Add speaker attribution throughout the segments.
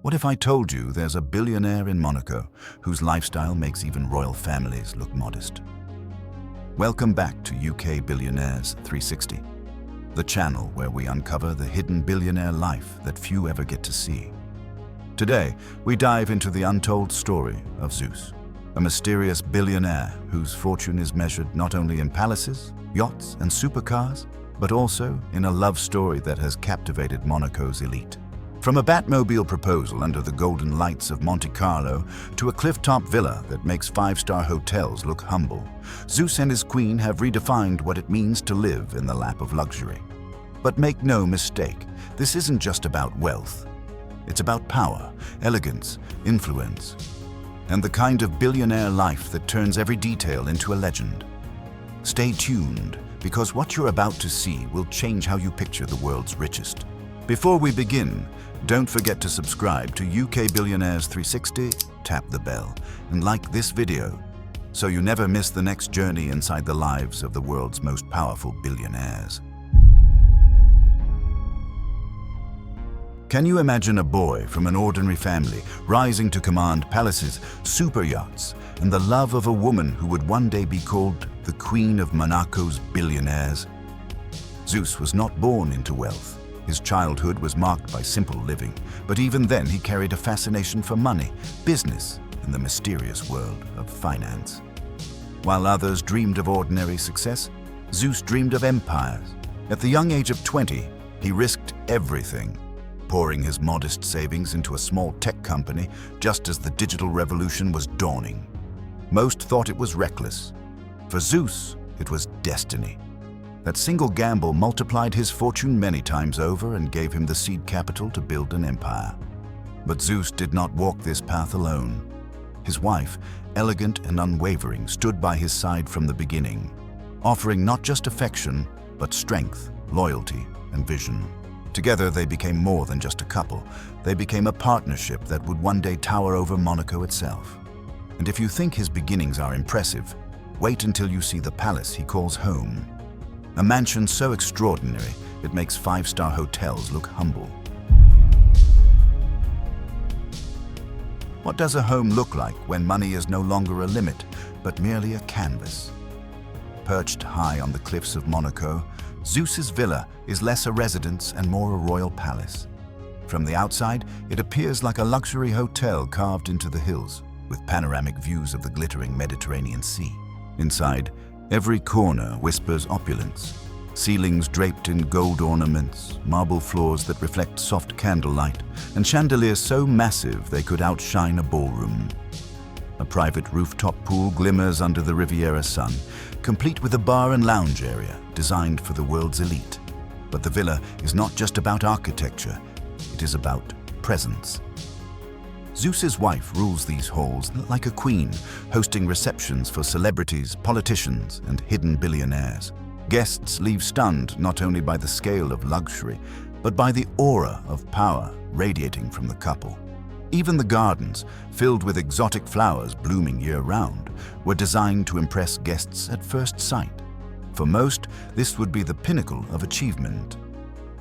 Speaker 1: What if I told you there's a billionaire in Monaco whose lifestyle makes even royal families look modest? Welcome back to UK Billionaires 360, the channel where we uncover the hidden billionaire life that few ever get to see. Today, we dive into the untold story of Zeus, a mysterious billionaire whose fortune is measured not only in palaces, yachts, and supercars, but also in a love story that has captivated Monaco's elite. From a Batmobile proposal under the golden lights of Monte Carlo to a cliff-top villa that makes five-star hotels look humble, Zeus and his queen have redefined what it means to live in the lap of luxury. But make no mistake, this isn't just about wealth. It's about power, elegance, influence, and the kind of billionaire life that turns every detail into a legend. Stay tuned, because what you're about to see will change how you picture the world's richest. Before we begin, don't forget to subscribe to UK Billionaires 360, tap the bell, and like this video so you never miss the next journey inside the lives of the world's most powerful billionaires. Can you imagine a boy from an ordinary family rising to command palaces, super yachts, and the love of a woman who would one day be called the Queen of Monaco's billionaires? Zeus was not born into wealth. His childhood was marked by simple living, but even then he carried a fascination for money, business, and the mysterious world of finance. While others dreamed of ordinary success, Zeus dreamed of empires. At the young age of 20, he risked everything, pouring his modest savings into a small tech company just as the digital revolution was dawning. Most thought it was reckless. For Zeus, it was destiny. That single gamble multiplied his fortune many times over and gave him the seed capital to build an empire. But Zeus did not walk this path alone. His wife, elegant and unwavering, stood by his side from the beginning, offering not just affection, but strength, loyalty, and vision. Together, they became more than just a couple. They became a partnership that would one day tower over Monaco itself. And if you think his beginnings are impressive, wait until you see the palace he calls home. A mansion so extraordinary, it makes five-star hotels look humble. What does a home look like when money is no longer a limit, but merely a canvas? Perched high on the cliffs of Monaco, Zeus's villa is less a residence and more a royal palace. From the outside, it appears like a luxury hotel carved into the hills, with panoramic views of the glittering Mediterranean Sea. Inside, every corner whispers opulence. Ceilings draped in gold ornaments, marble floors that reflect soft candlelight, and chandeliers so massive they could outshine a ballroom. A private rooftop pool glimmers under the Riviera sun, complete with a bar and lounge area designed for the world's elite. But the villa is not just about architecture, it is about presence. Zeus's wife rules these halls like a queen, hosting receptions for celebrities, politicians, and hidden billionaires. Guests leave stunned not only by the scale of luxury, but by the aura of power radiating from the couple. Even the gardens, filled with exotic flowers blooming year-round, were designed to impress guests at first sight. For most, this would be the pinnacle of achievement.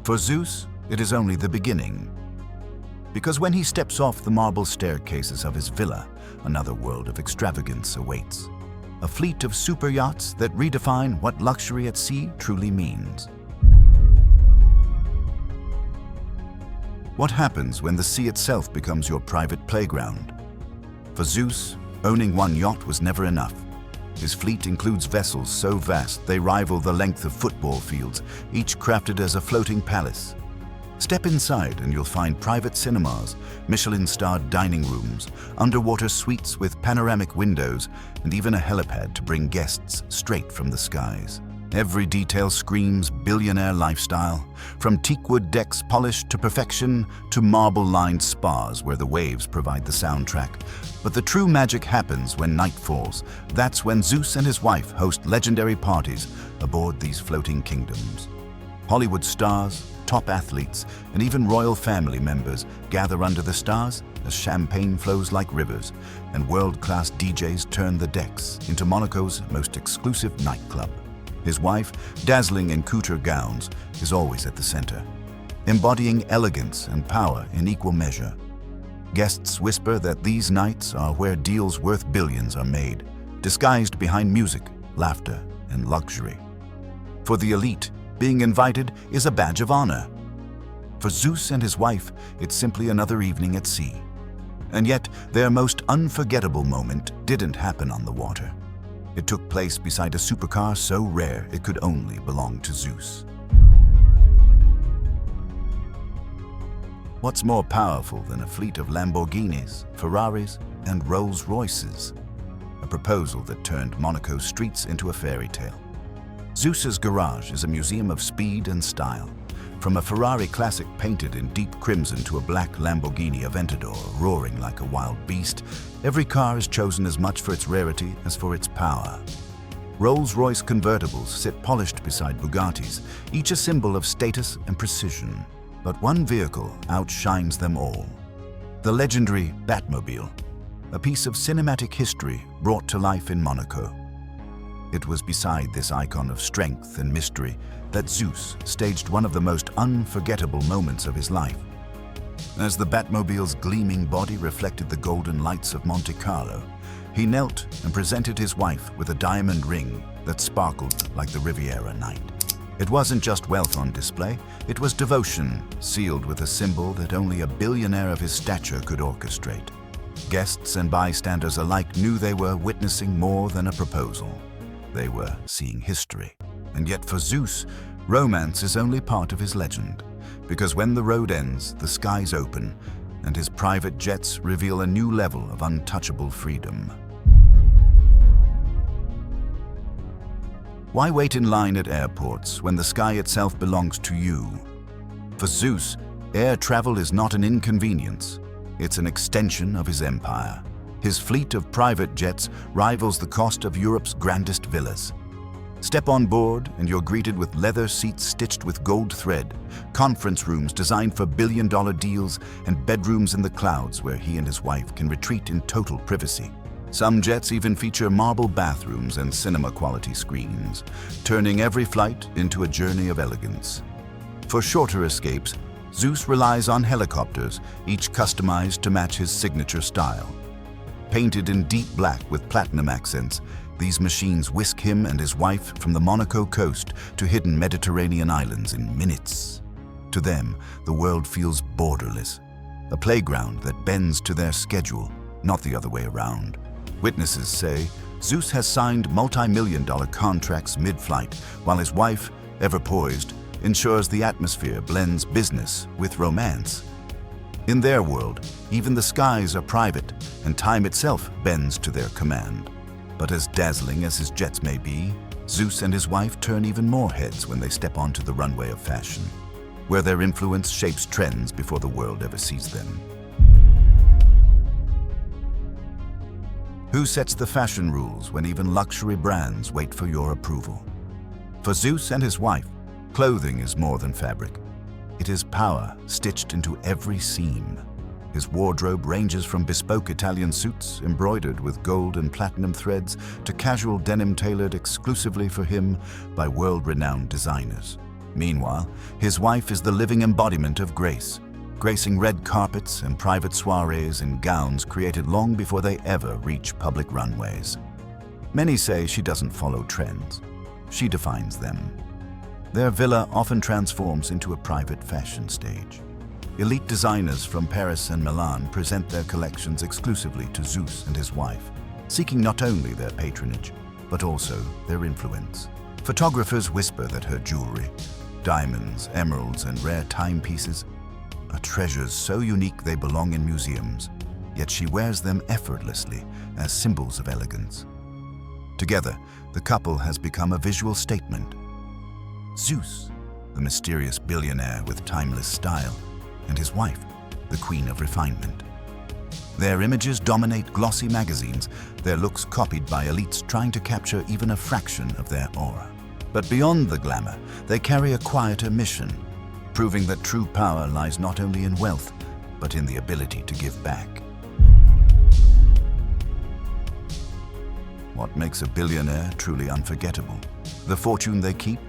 Speaker 1: For Zeus, it is only the beginning. Because when he steps off the marble staircases of his villa, another world of extravagance awaits. A fleet of super yachts that redefine what luxury at sea truly means. What happens when the sea itself becomes your private playground? For Zeus, owning one yacht was never enough. His fleet includes vessels so vast they rival the length of football fields, each crafted as a floating palace. Step inside and you'll find private cinemas, Michelin-starred dining rooms, underwater suites with panoramic windows, and even a helipad to bring guests straight from the skies. Every detail screams billionaire lifestyle, from teakwood decks polished to perfection to marble-lined spas where the waves provide the soundtrack. But the true magic happens when night falls. That's when Zeus and his wife host legendary parties aboard these floating kingdoms. Hollywood stars, top athletes, and even royal family members gather under the stars as champagne flows like rivers, and world-class DJs turn the decks into Monaco's most exclusive nightclub. His wife, dazzling in couture gowns, is always at the center, embodying elegance and power in equal measure. Guests whisper that these nights are where deals worth billions are made, disguised behind music, laughter, and luxury. For the elite, being invited is a badge of honor. For Zeus and his wife, it's simply another evening at sea. And yet, their most unforgettable moment didn't happen on the water. It took place beside a supercar so rare it could only belong to Zeus. What's more powerful than a fleet of Lamborghinis, Ferraris, and Rolls-Royces? A proposal that turned Monaco's streets into a fairy tale. Zeus's garage is a museum of speed and style. From a Ferrari classic painted in deep crimson to a black Lamborghini Aventador roaring like a wild beast, every car is chosen as much for its rarity as for its power. Rolls-Royce convertibles sit polished beside Bugattis, each a symbol of status and precision. But one vehicle outshines them all. The legendary Batmobile, a piece of cinematic history brought to life in Monaco. It was beside this icon of strength and mystery that Zeus staged one of the most unforgettable moments of his life. As the Batmobile's gleaming body reflected the golden lights of Monte Carlo, he knelt and presented his wife with a diamond ring that sparkled like the Riviera night. It wasn't just wealth on display, it was devotion, sealed with a symbol that only a billionaire of his stature could orchestrate. Guests and bystanders alike knew they were witnessing more than a proposal. They were seeing history. And yet for Zeus, romance is only part of his legend, because when the road ends, the skies open, and his private jets reveal a new level of untouchable freedom. Why wait in line at airports when the sky itself belongs to you? For Zeus, air travel is not an inconvenience. It's an extension of his empire. His fleet of private jets rivals the cost of Europe's grandest villas. Step on board and you're greeted with leather seats stitched with gold thread, conference rooms designed for billion-dollar deals, and bedrooms in the clouds where he and his wife can retreat in total privacy. Some jets even feature marble bathrooms and cinema-quality screens, turning every flight into a journey of elegance. For shorter escapes, Zeus relies on helicopters, each customized to match his signature style. Painted in deep black with platinum accents, these machines whisk him and his wife from the Monaco coast to hidden Mediterranean islands in minutes. To them, the world feels borderless, a playground that bends to their schedule, not the other way around. Witnesses say Zeus has signed multi-million-dollar contracts mid-flight, while his wife, ever poised, ensures the atmosphere blends business with romance. In their world, even the skies are private, and time itself bends to their command. But as dazzling as his jets may be, Zeus and his wife turn even more heads when they step onto the runway of fashion, where their influence shapes trends before the world ever sees them. Who sets the fashion rules when even luxury brands wait for your approval? For Zeus and his wife, clothing is more than fabric. It is power stitched into every seam. His wardrobe ranges from bespoke Italian suits embroidered with gold and platinum threads to casual denim tailored exclusively for him by world-renowned designers. Meanwhile, his wife is the living embodiment of grace, gracing red carpets and private soirees in gowns created long before they ever reach public runways. Many say she doesn't follow trends. She defines them. Their villa often transforms into a private fashion stage. Elite designers from Paris and Milan present their collections exclusively to Zeus and his wife, seeking not only their patronage, but also their influence. Photographers whisper that her jewelry, diamonds, emeralds, and rare timepieces are treasures so unique they belong in museums, yet she wears them effortlessly as symbols of elegance. Together, the couple has become a visual statement. Zeus, the mysterious billionaire with timeless style, and his wife, the queen of refinement. Their images dominate glossy magazines, their looks copied by elites trying to capture even a fraction of their aura. But beyond the glamour, they carry a quieter mission, proving that true power lies not only in wealth, but in the ability to give back. What makes a billionaire truly unforgettable? The fortune they keep,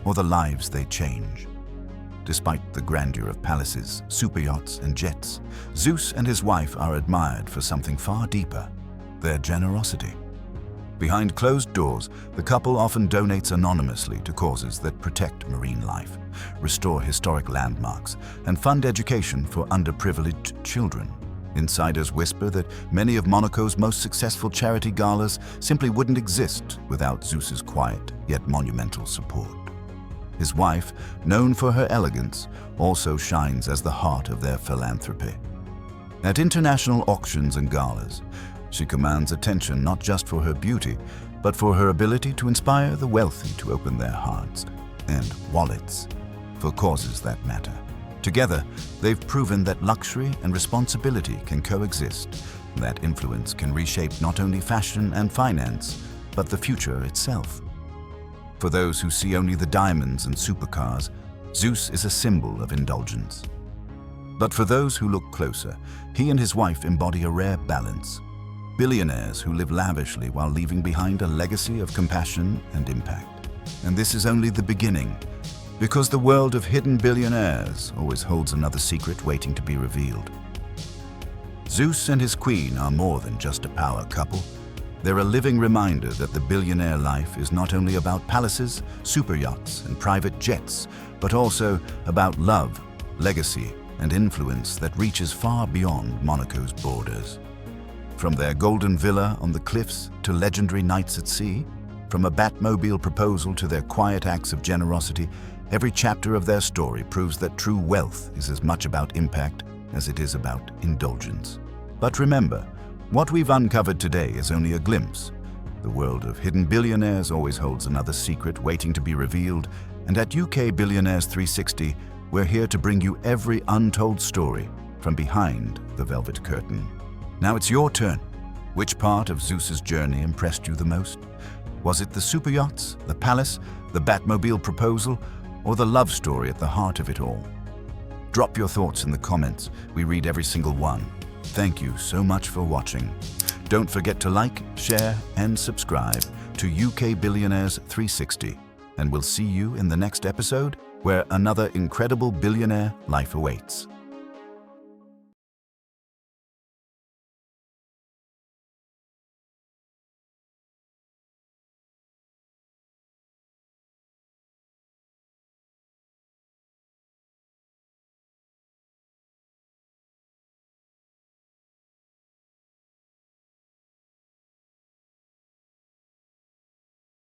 Speaker 1: or the lives they change? Despite the grandeur of palaces, superyachts, and jets, Zeus and his wife are admired for something far deeper: their generosity. Behind closed doors, the couple often donates anonymously to causes that protect marine life, restore historic landmarks, and fund education for underprivileged children. Insiders whisper that many of Monaco's most successful charity galas simply wouldn't exist without Zeus's quiet yet monumental support. His wife, known for her elegance, also shines as the heart of their philanthropy. At international auctions and galas, she commands attention not just for her beauty, but for her ability to inspire the wealthy to open their hearts and wallets for causes that matter. Together, they've proven that luxury and responsibility can coexist, and that influence can reshape not only fashion and finance, but the future itself. For those who see only the diamonds and supercars, Zeus is a symbol of indulgence. But for those who look closer, he and his wife embody a rare balance. Billionaires who live lavishly while leaving behind a legacy of compassion and impact. And this is only the beginning, because the world of hidden billionaires always holds another secret waiting to be revealed. Zeus and his queen are more than just a power couple. They're a living reminder that the billionaire life is not only about palaces, superyachts, and private jets, but also about love, legacy, and influence that reaches far beyond Monaco's borders. From their golden villa on the cliffs to legendary nights at sea, from a Batmobile proposal to their quiet acts of generosity, every chapter of their story proves that true wealth is as much about impact as it is about indulgence. But remember, what we've uncovered today is only a glimpse. The world of hidden billionaires always holds another secret waiting to be revealed, and at UK Billionaires 360, we're here to bring you every untold story from behind the velvet curtain. Now it's your turn. Which part of Zeus's journey impressed you the most? Was it the superyachts, the palace, the Batmobile proposal, or the love story at the heart of it all? Drop your thoughts in the comments. We read every single one. Thank you so much for watching. Don't forget to like, share, and subscribe to UK Billionaires 360. And we'll see you in the next episode, where another incredible billionaire life awaits.